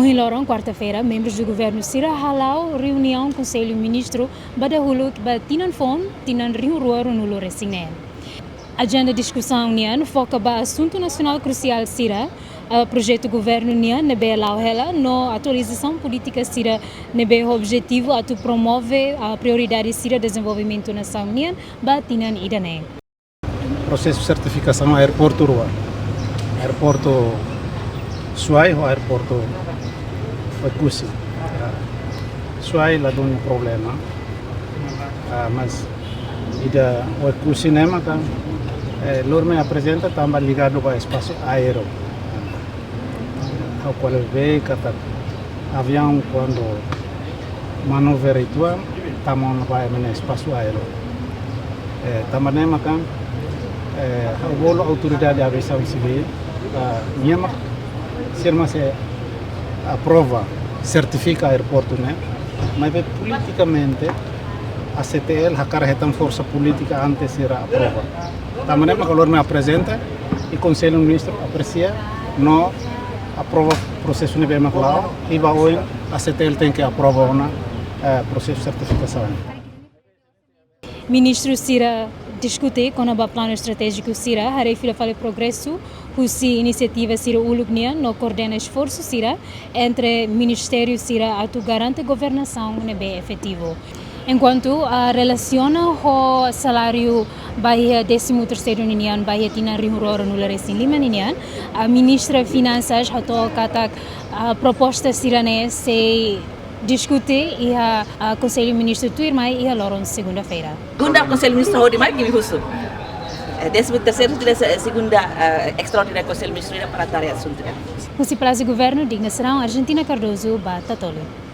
Ohin lorong quarta-feira, membros do governo Sira halau reunião Conselho Ministru badahulu ba tinan fom tinan rio ruaro nulo resine. Agenda discussão nian foca ba assunto nacional crucial Sira, projeto governo nian nebe lauhela no atualização política Sira nebe objetivo atu promove a prioridade Sira desenvolvimento nação nian ba tinan idane. Prosesu sertifikasaun Aeroportu Aeroporto Suai ou Aeroportu Oekusi. Suai lá um problema, mas ida Oekusi nema kan lor me apresenta também ligado com o espaço aéreo. Ao qual vê kata avião quando manobra itu tamon vai no espaço aéreo. Também nema kan o bolo autoridade de aviação civil nyemak sirma se aprova, certifica aeroporto, né? Mas politicamente a CTL retam força política antes de aprova. Também é que me apresenta e o Conselho Ministru aprecia, não aprova o processo de bem claro e hoje a CTL tem que aprovar o processo de certificação. Ministro Sira diskute com o plano estratégico Sira, harei fila fale progresso, husi iniciativa Sira ulugnia no coordena esforço Sira entre Ministério Sira atu garante governação nebe efetivo. Enquanto a relaciona o salário bahia 13º ninian bahia tina rihuroro nula resin lima ninian, a ministra Finanças hato katak a proposta Sirane se diskute e a Conselho Ministru tuirmai e a loron segunda-feira. Segunda Conselho Ministru hodi mai gibi husu. 13º tidak segunda extraordinário Conselho Ministru para tareas assunto. Husi Plaza Governo digna serão Argentina Cardoso ba TATOLI.